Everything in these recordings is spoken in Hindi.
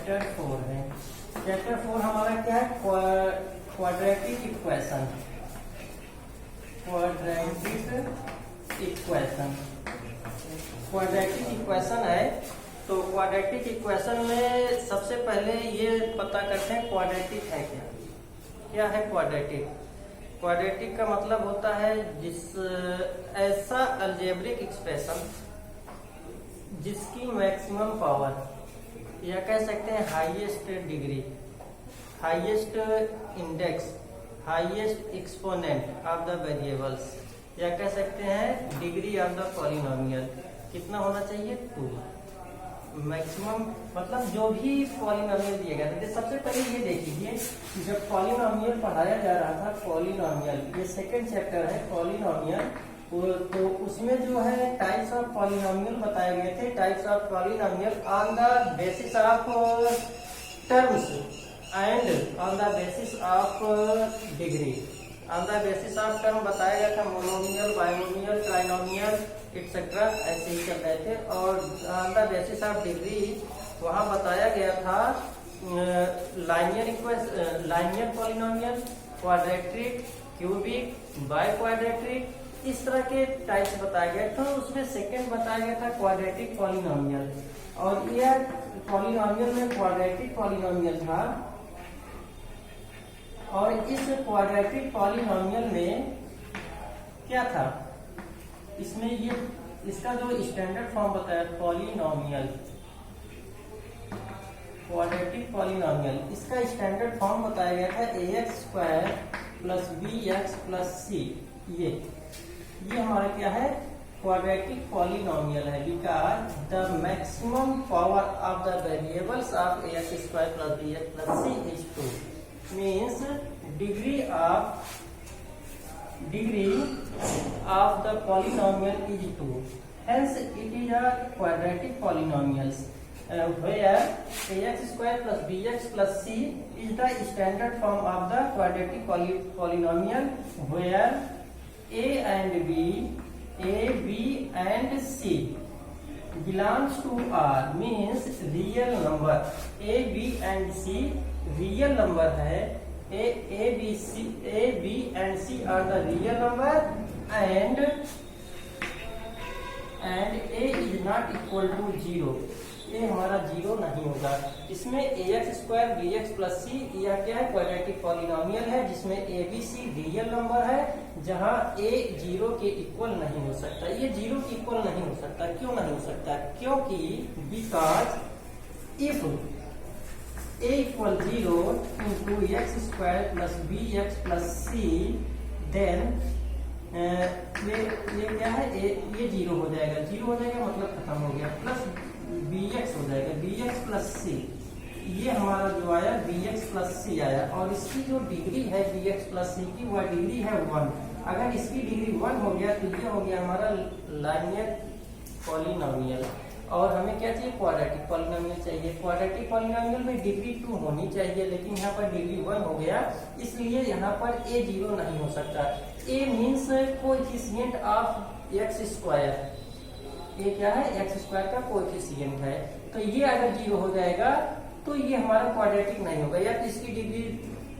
चैप्टर 4 है। चैप्टर 4 हमारा क्या है? Quadratic equation. क्वाड्रेटिक इक्वेशन है। तो क्वाड्रेटिक इक्वेशन में सबसे पहले ये पता करते हैं क्वाड्रेटिक है क्या। क्या है क्वाड्रेटिक? क्वाड्रेटिक का मतलब होता है ऐसा अलजेब्रिक एक्सप्रेशन जिसकी मैक्सिमम पावर, या कह सकते हैं highest degree, highest index, highest exponent of the variables, या कह सकते हैं डिग्री ऑफ द पॉलिनोमियल कितना होना चाहिए? 2। मैक्सिमम मतलब जो भी पॉलिनोमियल दिया गया था। सबसे पहले ये देखिए, जब पॉलिनोमियल पढ़ाया जा रहा था, पॉलिनोमियल ये सेकंड चैप्टर है पॉलिनोमियल, तो उसमें जो है टाइप्स ऑफ पॉलिनोमियल बताए गए थे। Types of polynomial on the basis of terms and on the basis of degree. On the basis of term बताया गया था मोनोमियल, बाइनोमियल, ट्राइनोमियल एक्सेट्रा, ऐसे ही चल रहे थे। और on the basis of degree वहाँ बताया गया था linear polynomial, quadratic, cubic, by quadratic, इस तरह के टाइप्स बताए गए। तो उसमें सेकंड बताया गया था क्वाड्रेटिक पॉलिनोमियल, और यह पॉलिनोमियल में क्वाड्रेटिक पॉलिनोमियल था। और इस क्वाड्रेटिक पॉलिनोमियल में क्या था? इसमें ये इसका जो स्टैंडर्ड फॉर्म बताया पॉलिनोमियल, क्वाड्रेटिक पॉलिनोमियल, इसका स्टैंडर्ड फॉर्म बताया गया था ax² + bx + c। ये हमारा क्या है? क्वाड्रेटिक पॉलिनोमियल है, because the maximum power of the variables of ax² + bx + c is 2, means degree of the polynomial is 2. Hence it is a quadratic polynomial where ax² + bx + c is the standard form of the quadratic polynomial, where a b and c belongs to R, means real number। a b and c real number है। a b and c are the real number, and a is not equal to 0। ये हमारा 0 नहीं होगा। इसमें ax² bx + c यह क्या है? क्वाड्रेटिक पॉलिनोमियल है, जिसमें a b c real number है, जहां a 0 के इक्वल नहीं हो सकता। ये 0 के इक्वल नहीं हो सकता। क्यों नहीं हो सकता? क्योंकि because if a = 0 into x² + bx + c, then ये क्या है? ये 0 हो जाएगा। 0 हो जाएगा मतलब खत्म हो गया। प्लस bx हो जाएगा, bx + c। ये हमारा जो आया bx + c आया, और इसकी जो डिग्री है bx + c की, वह डिग्री है 1। अगर इसकी डिग्री 1 हो गया तो ये हो गया हमारा लाइनियर पॉलिनोमियल। और हमें क्या चाहिए? क्वाड्रेटिक पॉलिनोमियल चाहिए। क्वाड्रेटिक पॉलिनोमियल में डिग्री 2 होनी चाहिए, लेकिन यहाँ पर डिग्री 1 हो गया, इसलिए यहाँ पर a 0 नहीं हो सकता। a means coefficient of x²। ये क्या है? x² का कोएफिशिएंट है। तो ये अगर 0 हो जाएगा तो ये हमारा क्वाड्रेटिक नहीं होगा, या तो इसकी डिग्री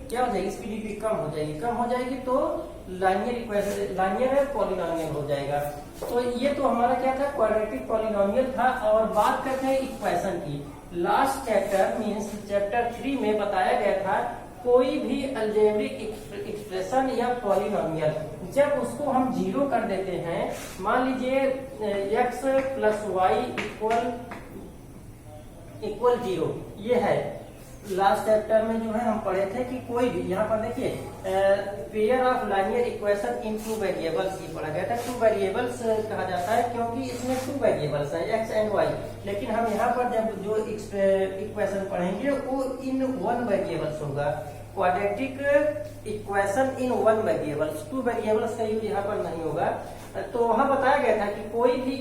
क्या हो जाएगी? इसकी डिग्री कम हो जाएगी। कम हो जाएगी तो लाइनियर पॉलिनोमियल हो जाएगा। तो ये तो हमारा क्या था? क्वाड्रेटिक पॉलिनोमियल था। और बात करते हैं इक्वेशन की। लास्ट चैप्टर मीन्स चैप्टर 3 में बताया गया था कोई भी अलजेब्रिक एक्सप्रेशन या पॉलिनोमियल, जब उसको हम 0 कर देते हैं, मान लीजिए x + y = 0, ये है। लास्ट चैप्टर में जो है हम पढ़े थे कि कोई भी, यहाँ पर देखिए pair of linear equation in 2 variables ये पढ़ा गया था। 2 वेरिएबल्स कहा जाता है क्योंकि इसमें 2 वेरिएबल्स हैं, x एंड y। लेकिन हम यहाँ पर जब जो इक्वेशन पढ़ेंगे वो इन 1 वेरिएबल्स होगा। Quadratic equation in 1 variables, 2 variables का यूज यहाँ पर नहीं होगा। तो वहां बताया गया था कि कोई भी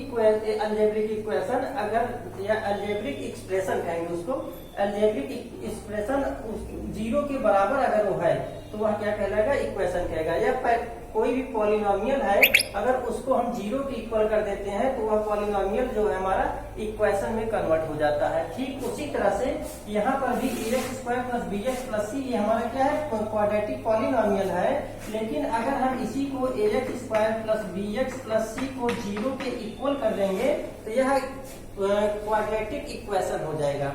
अलजेब्रिक इक्वेशन अगर या अलजेब्रिक एक्सप्रेशन कहेंगे उसको, अलजेब्रिक एक्सप्रेशन जीरो के बराबर अगर वो है तो वह क्या कहलाएगा, इक्वेशन कहेगा। या कोई भी पॉलिनोमियल है अगर उसको हम जीरो के इक्वल कर देते हैं तो वह पॉलिनोमियल जो है हमारा इक्वेशन में कन्वर्ट हो जाता है। ठीक उसी तरह से यहाँ पर भी ax² + bx + c ये हमारा क्या है, क्वाड्रेटिक पॉलिनोमियल है। लेकिन अगर हम इसी को ax² + bx + c को जीरो के इक्वल कर देंगे तो यह क्वाड्रेटिक इक्वेशन हो जाएगा।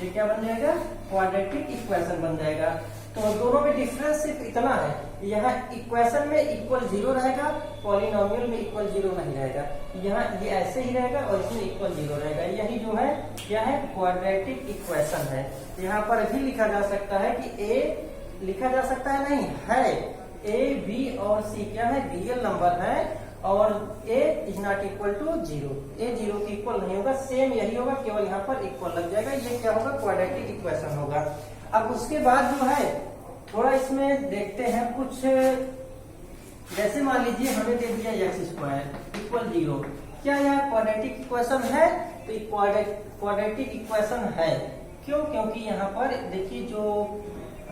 ये क्या बन जाएगा, क्वाड्रेटिक इक्वेशन बन जाएगा। तो दोनों में डिफरेंस सिर्फ इतना है, यहाँ इक्वेशन में इक्वल जीरो रहेगा, पॉलिनोमियल में इक्वल जीरो नहीं रहेगा। यहाँ ये ऐसे ही रहेगा और इसमें इक्वल जीरो रहेगा। यही जो है क्या है, क्वाड्रेटिक इक्वेशन है। यहाँ पर भी लिखा जा सकता है कि a लिखा जा सकता है, नहीं है, a b और c क्या है, रियल नंबर है और a is not equal to zero, a zero के इक्वल नहीं होगा। सेम यही होगा, केवल यहाँ पर इक्वल लग जाएगा। ये क्या होगा, क्वाड्रेटिक इक्वेशन होगा। अब उसके बाद जो है थोड़ा इसमें देखते हैं कुछ, जैसे मान लीजिए हमें दे दिया x² = 0, क्या यह क्वाड्रेटिक इक्वेशन है, तो क्वाड्रेटिक इक्वेशन है। क्यों, क्योंकि यहाँ पर देखिए जो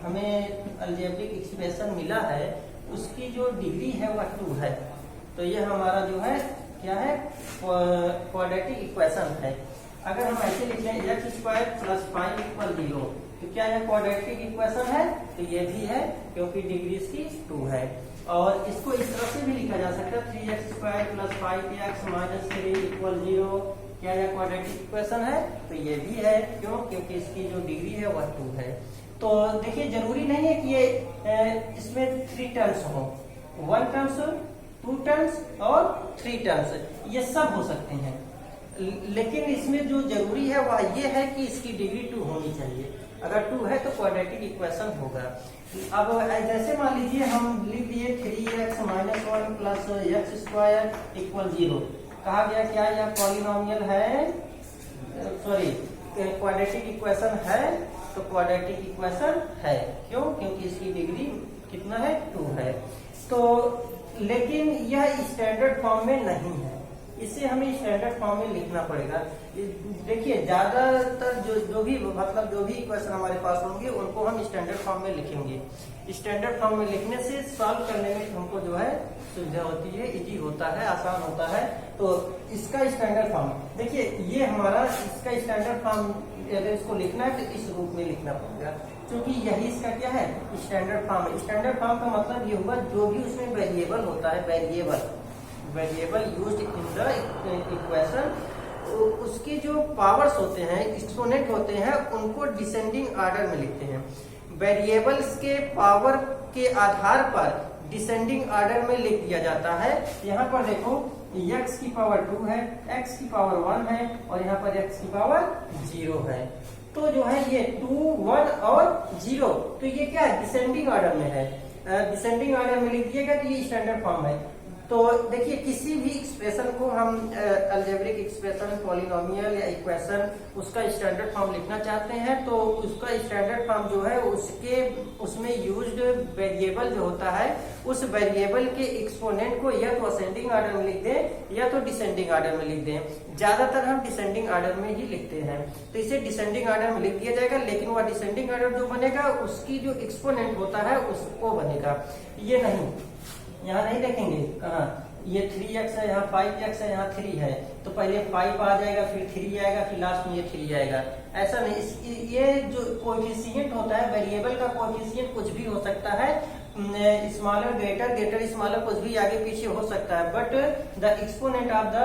हमें अलजेब्रिक एक्सप्रेशन मिला है उसकी जो डिग्री है वह 2 है। तो ये हमारा जो है क्या है, क्वाड्रेटिक इक्वेशन है। अगर हम ऐसे लिख लें x² + 5 = 0 तो क्या यह क्वाड्रेटिक इक्वेशन है, तो ये भी है क्योंकि डिग्री इसकी 2 है। और इसको इस तरह से भी लिखा जा सकता है 3x² + 5x - 3 = 0। क्या यह क्वाड्रेटिक इक्वेशन है, तो ये भी है। क्यों, क्योंकि इसकी जो डिग्री है वह 2 है। तो देखिए जरूरी नहीं है कि ये इसमें 3 टर्म्स हो, 1 टर्म्स, 2 टर्म्स और 3 टर्म्स, ये सब हो सकते हैं। लेकिन इसमें जो जरूरी है वह ये है कि इसकी डिग्री 2 होनी चाहिए। अगर 2 है तो क्वाड्रेटिक इक्वेशन होगा। अब जैसे मान लीजिए हम लिख दिए 3x - 1 + x² = 0। कहा गया क्या यह पॉलिनोमियल है, सॉरी क्वाड्रेटिक इक्वेशन है, तो क्वाड्रेटिक इक्वेशन है। क्यों, क्योंकि इसकी डिग्री कितना है, 2 है। तो लेकिन यह स्टैंडर्ड फॉर्म में नहीं है, इसे हमें स्टैंडर्ड फॉर्म में लिखना पड़ेगा। देखिए ज्यादातर जो भी मतलब जो भी इक्वेशन हमारे पास होंगे उनको हम स्टैंडर्ड फॉर्म में लिखेंगे। स्टैंडर्ड फॉर्म में लिखने से सॉल्व करने में हमको जो है सुविधा होती है, इजी होता है, आसान होता है। तो इसका स्टैंडर्ड फॉर्म देखिए, ये हमारा इसका स्टैंडर्ड फॉर्म अगर इसको लिखना है तो इस रूप में लिखना पड़ेगा, क्योंकि यही इसका क्या है, स्टैंडर्ड फॉर्म। स्टैंडर्ड फॉर्म का मतलब ये हुआ जो भी उसमें वेरिएबल होता है, variable used in the equation, उसके जो पावर्स होते हैं, एक्सपोनेंट होते हैं, उनको डिसेंडिंग ऑर्डर में लिखते हैं। वेरिएबल्स के पावर के आधार पर डिसेंडिंग ऑर्डर में लिख दिया जाता है। यहाँ पर देखो x की पावर 2 है, x की पावर 1 है और यहाँ पर x की पावर 0 है। तो जो है ये 2, 1 और 0, तो ये क्या है, डिसेंडिंग ऑर्डर में है। डिसेंडिंग ऑर्डर में लिख दिएगा तो ये स्टैंडर्ड फॉर्म है। तो देखिए किसी भी एक्सप्रेशन को हम अलजेब्रिक एक्सप्रेशन, पॉलिनोमियल या इक्वेशन, उसका स्टैंडर्ड फॉर्म लिखना चाहते हैं तो उसका स्टैंडर्ड फॉर्म जो है उसमें यूज्ड वेरिएबल जो होता है उस वेरिएबल के एक्सपोनेंट को या तो असेंडिंग ऑर्डर में लिख दें या तो डिसेंडिंग ऑर्डर में लिख दें। ज्यादातर हम डिसेंडिंग ऑर्डर में ही लिखते हैं, तो इसे डिसेंडिंग ऑर्डर में लिख दिया जाएगा। लेकिन वह डिसेंडिंग ऑर्डर जो बनेगा उसकी जो एक्सपोनेंट होता है उसको बनेगा, ये नहीं, यहाँ नहीं देखेंगे कहाँ, ये 3x है, यहाँ 5x है, यहाँ 3 है, तो पहले 5 आ जाएगा, फिर 3 आएगा, फिर लास्ट में ये 3 आएगा। ऐसा नहीं, ये जो कोएफिशिएंट होता है, वेरिएबल का कोएफिशिएंट कुछ भी हो सकता है, स्मॉलर ग्रेटर स्मॉलर कुछ भी आगे पीछे हो सकता है, but the exponent of the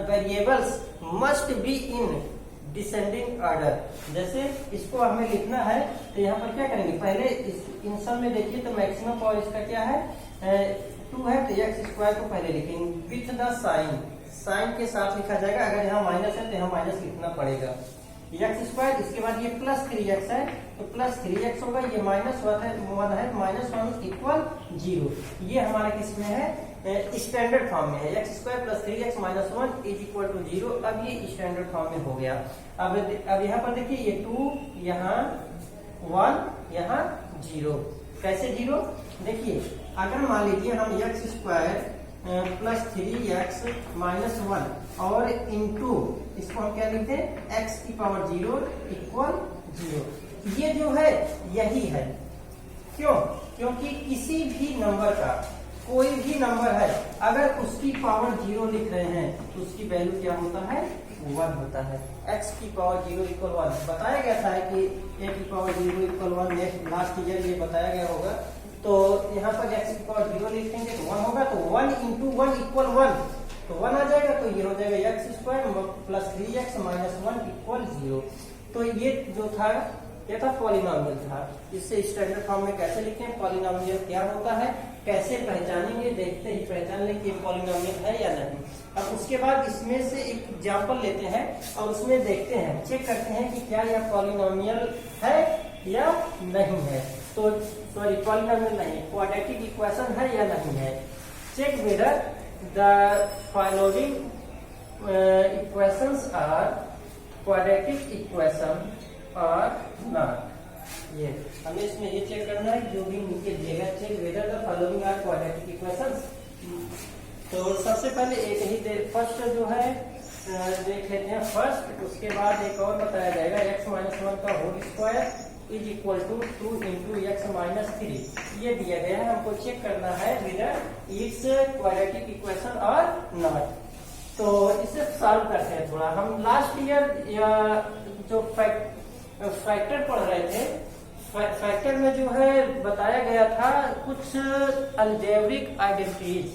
variables must be in descending order. जैसे इसको हमें लिखना है तो यहाँ पर क्या करेंगे, पहले इन सब में देखिए तो मैक्सिमम पावर इसका क्या है, 2 है, तो x² को पहले लिखेंगे विथ द साइन के साथ लिखा जाएगा। अगर यहाँ माइनस है तो यहाँ माइनस लिखना पड़ेगा, x²। इसके बाद ये +3x है तो +3x होगा, ये -1 है, -1 = 0। ये हमारा किसमें है, स्टैंडर्ड फॉर्म में है, x² + 3x - 1 = 0। अब ये स्टैंडर्ड फॉर्म में हो गया। अब यहाँ पर देखिए ये 2, यहाँ 1, यहाँ 0। कैसे 0, देखिए अगर मान लीजिए हम x² प्लस 3x माइनस 1 और इंटू इसको हम क्या लिखते हैं x की पावर 0 इक्वल 0। ये जो है यही है। क्यों? क्योंकि किसी भी नंबर का कोई भी नंबर है अगर उसकी पावर 0 लिख रहे हैं तो उसकी वैल्यू क्या होता है 1 होता है। x की पावर 0 इक्वल 1 बताया गया था कि a की power 0 equal 1 next last year ये बताया गया होगा। तो यहाँ पर x की पावर 0 लिखेंगे तो 1 होगा, तो 1 इंटू 1 इक्वल 1, तो 1 आ जाएगा, तो ये हो जाएगा x square plus 3x minus 1 equal 0। तो ये जो था ये था पॉलिनॉमियल था। इससे स्टैंडर्ड फॉर्म में कैसे लिखें, पॉलिनॉमियल क्या होता है, कैसे पहचानेंगे, देखते ही पहचान लें कि पॉलिनॉमियल है या नहीं। अब उसके बाद इसमें से एक एग्जाम्पल लेते हैं और उसमें देखते हैं, चेक करते हैं कि क्या यह पॉलिनॉमियल है या नहीं है। तो सॉरी पॉलिनॉमियल नहीं, क्वाड्रेटिक इक्वेशन है या नहीं है। Check whether the following equations are quadratic equation और नॉट। ये हमें इसमें ये चेक करना है, जो भी नीचे दिएगा check whether the following are quadratic equations. तो सबसे पहले एक ही फर्स्ट जो है देख लेते हैं फर्स्ट, उसके बाद एक और बताया जाएगा x माइनस 1 का whole square is equal to 2 into X minus 3। ये दिया गया है, हमको चेक करना है वेदर इट्स क्वाड्रेटिक इक्वेशन और नॉट। तो इसे सॉल्व करते हैं थोड़ा। हम लास्ट ईयर या जो फैक्टर पढ़ रहे थे, फैक्टर में जो है बताया गया था कुछ अलजेब्रिक आइडेंटिटीज।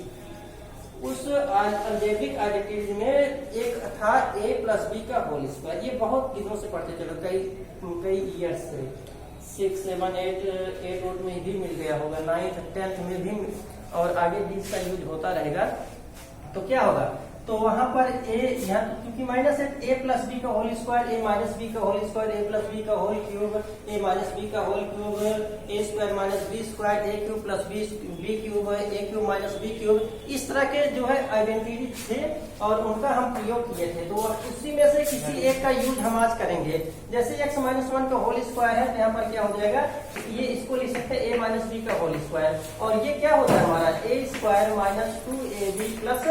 उस अलजेब्रिक आइडेंटिटीज में एक था a प्लस बी का होल स्क्वायर। ये बहुत दिनों से पढ़ते चलो, कई ईयर्स से, 6, 7, 8 में भी मिल गया होगा, 9th 10th में भी, और आगे भी इसका यूज होता रहेगा। तो क्या होगा, तो वहां पर a यहाँ क्योंकि माइनस है, a प्लस बी का whole square, a minus B का whole square, a plus B का whole cube, a minus B का whole cube, a square minus b square, a cube plus B cube, a cube minus b cube. इस तरह के जो है आइडेंटिटी थे और उनका हम प्रयोग किए थे। तो उसी में से किसी एक का यूज हम आज करेंगे। जैसे x माइनस 1 का होल स्क्वायर है तो यहाँ पर क्या हो जाएगा, ये इसको लिख सकते हैं a माइनस बी का होल स्क्वायर, और ये क्या होता है हमारा a square minus 2ab plus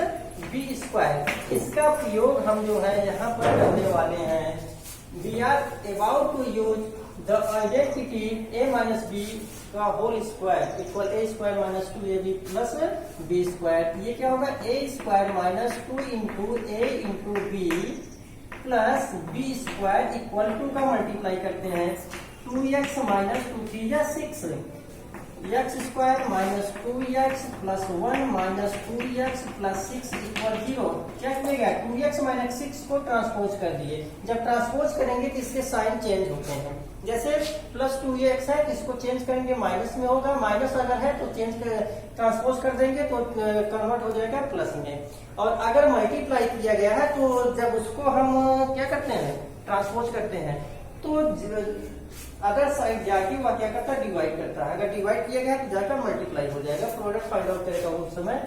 B square. इसका प्रयोग हम जो है यहाँ पर करने वाले हैं। We are about to use the identity a minus B का whole square equal a square minus 2ab plus B square. ये क्या होगा, a square minus 2 into a into B plus B square equal to का मल्टीप्लाई करते हैं 2x माइनस 2 3 या 6, x square minus 2x plus 1 minus 2x plus 6 equal 0। क्या करेगा, 2x माइनस 6 को ट्रांसपोज कर दिए। जब ट्रांसपोज करेंगे तो इसके साइन चेंज होते हैं। जैसे प्लस 2x है तो इसको चेंज करेंगे माइनस में होगा, माइनस अगर है तो ट्रांसपोज कर देंगे तो कन्वर्ट हो जाएगा प्लस में। और अगर मल्टीप्लाई किया गया है तो जब उसको हम क्या करते हैं, ट्रांसपोज करते हैं, तो अगर साइड जाके वह क्या करता है, डिवाइड करता है। अगर डिवाइड किया गया तो जाकर मल्टीप्लाई हो जाएगा, प्रोडक्ट फाइंड आउट करेगा उस समय।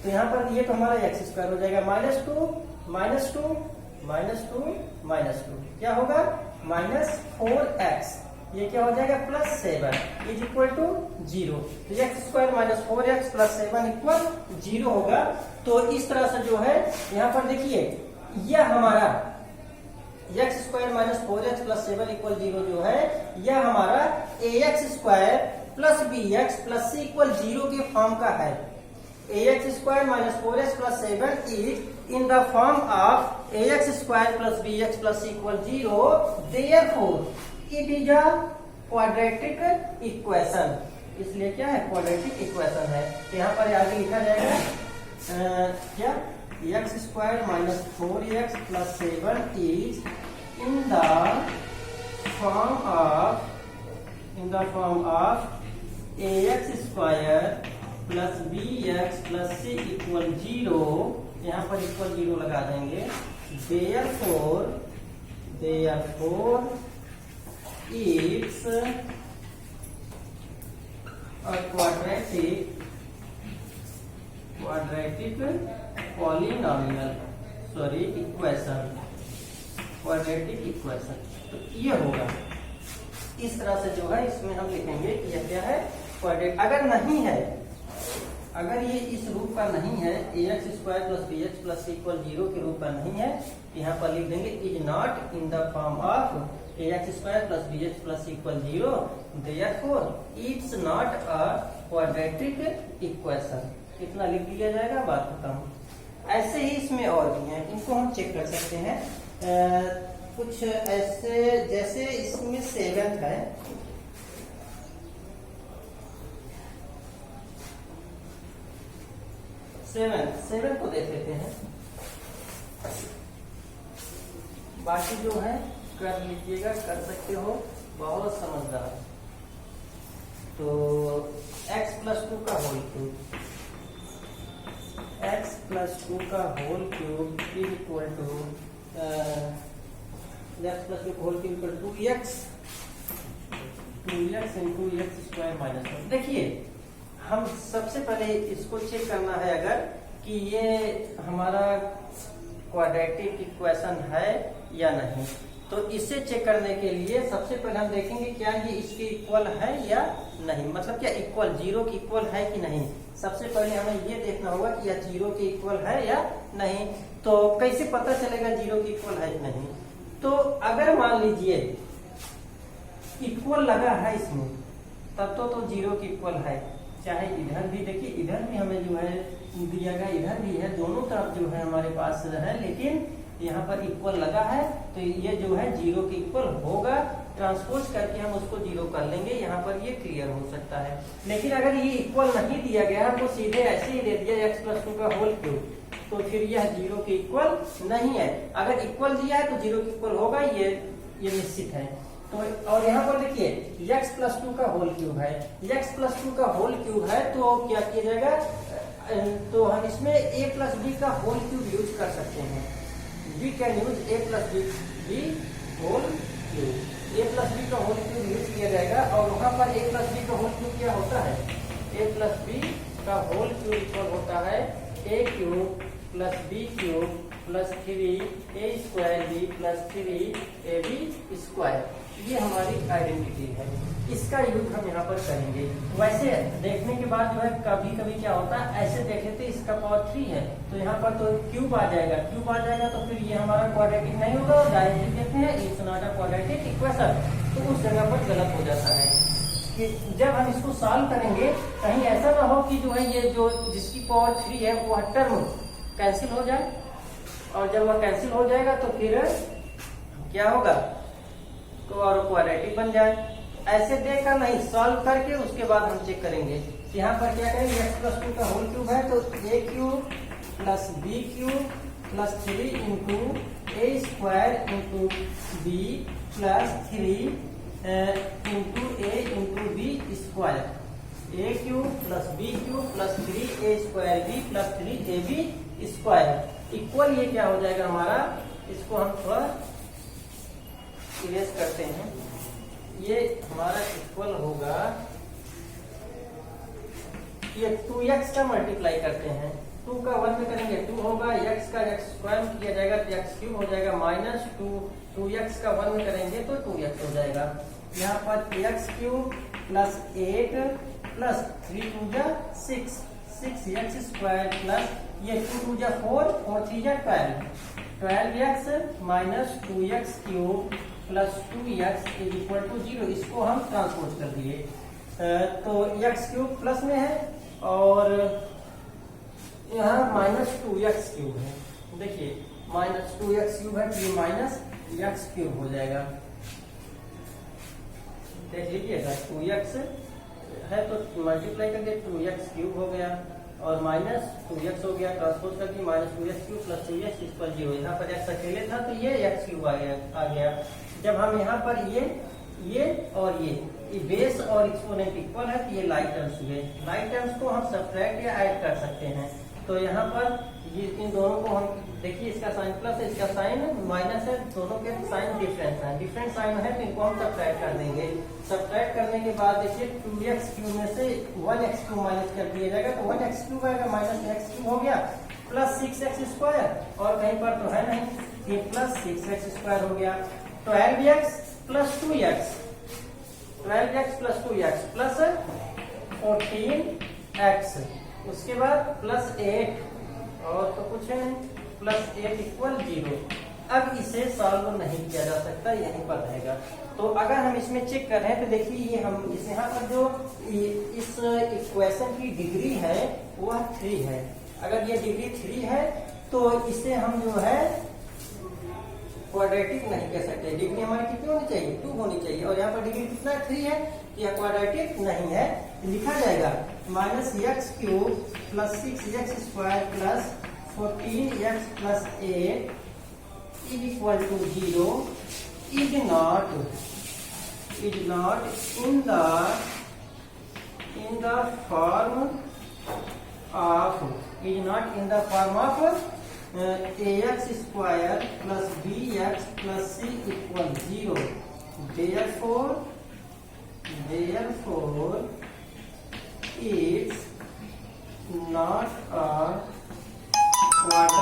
तो यहाँ पर ये तो हमारा एक्स स्क्वायर हो जाएगा माइनस 2 माइनस 2 माइनस 2 माइनस 2, क्या होगा माइनस 4x। ये क्या हो जाएगा प्लस 7 इज इक्वल टू 0। तो X square minus 4x plus 7 equal 0 होगा। तो इस तरह से जो है यहाँ पर देखिए, यह हमारा x square minus 4x plus 7 equal 0 जो है, यह हमारा ax square plus bx plus c equal 0 के फॉर्म का है। ax square minus 4x plus 7 is in the form of ax square plus bx plus c equal 0, therefore it is a quadratic equation. इसलिए क्या है, क्वाड्रेटिक इक्वेशन है। तो यहाँ पर आगे लिखा जाएगा क्या, x square minus 4x plus 7 is in the form of ax square plus bx plus c equal 0। यहाँ पर इक्वल 0 लगा देंगे। Therefore it's quadratic polynomial equation, quadratic equation. तो ये होगा इस तरह से जो है, इसमें हम लिखेंगे कि यह क्या है, क्वाड्रेटिक। अगर नहीं है, अगर ये इस रूप का नहीं है, ax square plus B X plus equal 0 के रूप का नहीं है, यहाँ पर लिख देंगे is not in the form of ax square plus B X plus equal 0, therefore it's not a quadratic equation. इतना लिख दिया जाएगा, बात खत्म। ऐसे ही इसमें और भी हैं, इनको हम चेक कर सकते हैं। कुछ ऐसे, जैसे इसमें 7 है, 7 को देख लेते हैं, बाकी जो है कर लीजिएगा, कर सकते हो, बहुत समझदार। तो x प्लस 2 का होल क्यूब, x प्लस 2 का whole cube is equal to x plus 2 whole cube equal to 2x into X square minus 1। देखिए, हम सबसे पहले इसको चेक करना है अगर कि ये हमारा क्वाड्रेटिक इक्वेशन है या नहीं। तो इसे चेक करने के लिए सबसे पहले हम देखेंगे क्या ये इसके इक्वल है या नहीं, मतलब क्या इक्वल 0 के इक्वल है कि नहीं। सबसे पहले हमें ये देखना होगा कि यह 0 के इक्वल है या नहीं। तो कैसे पता चलेगा 0 के इक्वल है कि नहीं। तो अगर मान लीजिए इक्वल लगा है इसमें, तब तो 0 के इक्वल है। चाहे इधर भी देखिए, इधर भी हमें जो है दिया गया, इधर भी है, दोनों तरफ जो है हमारे पास है, लेकिन यहाँ पर इक्वल लगा है तो ये जो है 0 के इक्वल होगा। ट्रांसपोज करके हम उसको 0 कर लेंगे, यहाँ पर ये क्लियर हो सकता है। लेकिन अगर ये इक्वल नहीं दिया गया, हमको सीधे ऐसे ही दे दिया x प्लस 2 का होल क्यूब, तो फिर यह 0 के इक्वल नहीं है। अगर इक्वल दिया है तो 0 के इक्वल होगा, ये निश्चित है। तो और यहाँ पर देखिए x प्लस 2 का होल क्यूब है, x प्लस 2 का होल क्यूब है, तो क्या किया जाएगा, तो हम इसमें a प्लस बी का होल क्यूब यूज कर सकते हैं। We can use a plus B whole cube, a plus B का होल क्यूब यूज किया जाएगा। और वहां पर a प्लस बी का होल क्यूब क्या होता है, a प्लस बी का होल क्यूब इक्वल होता है a cube plus B cube plus 3a square B plus 3ab square. ये हमारी आइडेंटिटी है, इसका यूज हम यहाँ पर करेंगे। वैसे देखने के बाद जो है कभी कभी क्या होता है, ऐसे देखे थे इसका पावर 3 है, तो यहाँ पर तो क्यूब आ जाएगा, क्यूब आ जाएगा तो फिर ये हमारा क्वाड्रेटिक नहीं होगा। डायरेक्टली कहते हैं it's not a quadratic equation, तो उस जगह पर गलत हो जाता है। कि जब हम इसको सॉल्व करेंगे, कहीं ऐसा ना हो कि जो है ये जो जिसकी पावर 3 है वो टर्म कैंसिल हो जाए, और जब वह कैंसिल हो जाएगा तो फिर क्या होगा, तो और क्वाड्रेटिक बन जाए। ऐसे देखकर नहीं, सॉल्व करके उसके बाद हम चेक करेंगे। यहाँ पर क्या करेंगे, x प्लस 2 का होल क्यूब है, तो a cube plus B cube plus 3 into A square into B plus 3 into A into B square, a cube plus B cube plus 3a square B plus 3ab square equal ये क्या हो जाएगा हमारा। इसको हम थोड़ा इरेज करते हैं, ये हमारा इक्वल होगा, ये 2x का मल्टीप्लाई करते हैं, 2 का 1 में करेंगे 2 होगा, x का x स्क्वायर किया जाएगा तो x क्यूब हो जाएगा, माइनस 2x का 1 में करेंगे तो 2x हो जाएगा। यहाँ पर x क्यूब प्लस 8 प्लस 3 2 जा 6x स्क्वायर प्लस ये 2 2 जा 4 4 3 जा 12x minus 2x cube plus 2x is equal to 0। इसको हम ट्रांसपोज कर दिए, तो x क्यूब प्लस में है और यहाँ माइनस 2x क्यूब है। देखिए माइनस 2x क्यूब है तो ये माइनस x क्यूब हो जाएगा। देख लीजिएगा 2x है तो मल्टीप्लाई करके 2x क्यूब हो गया और माइनस 2x हो गया, ट्रांसपोज करके minus 2x cube plus 2x equal 0। यहाँ पर x अकेले था तो ये x क्यूब आ गया। जब हम यहाँ पर ये और ये बेस और एक्सपोनेंट इक्वल है तो ये लाइक टर्म्स हुए। लाइक टर्म्स को हम सब्ट्रैक्ट या ऐड कर सकते हैं। तो यहाँ पर ये इन दोनों को हम देखिए, इसका साइन प्लस है, इसका साइन माइनस है, दोनों के साइन डिफरेंस है, डिफरेंट साइन है तो इनको हम सब्ट्रैक्ट कर देंगे। सब्ट्रैक्ट करने के बाद देखिए 2x क्यूब में से 1x क्यूब माइनस कर दिया जाएगा तो 1x क्यूब आएगा, माइनस x क्यूब हो गया प्लस 6x स्क्वायर और कहीं पर तो है नहीं, ये प्लस 6x स्क्वायर हो गया। 12x plus 2x, 12x plus 2x plus 14x उसके बाद +8 और तो कुछ है नहीं, +8 = 0। अब इसे सॉल्व नहीं किया जा सकता, यहीं पर रहेगा। तो अगर हम इसमें चेक कर रहे हैं तो देखिए ये हम इस यहाँ पर जो इस इक्वेशन की डिग्री है वह 3 है। अगर ये डिग्री 3 है तो इसे हम जो है क्वाड्रेटिक नहीं कह सकते। डिग्री हमारी कितनी होनी चाहिए? 2 होनी चाहिए। और यहाँ पर डिग्री कितना 3 है, यह क्वाड्रेटिक नहीं है। लिखा जाएगा -x³ + 6x² + 14x + 8 = 0 is not in the form of ax² + bx + c = 0। therefore it's not a quadratic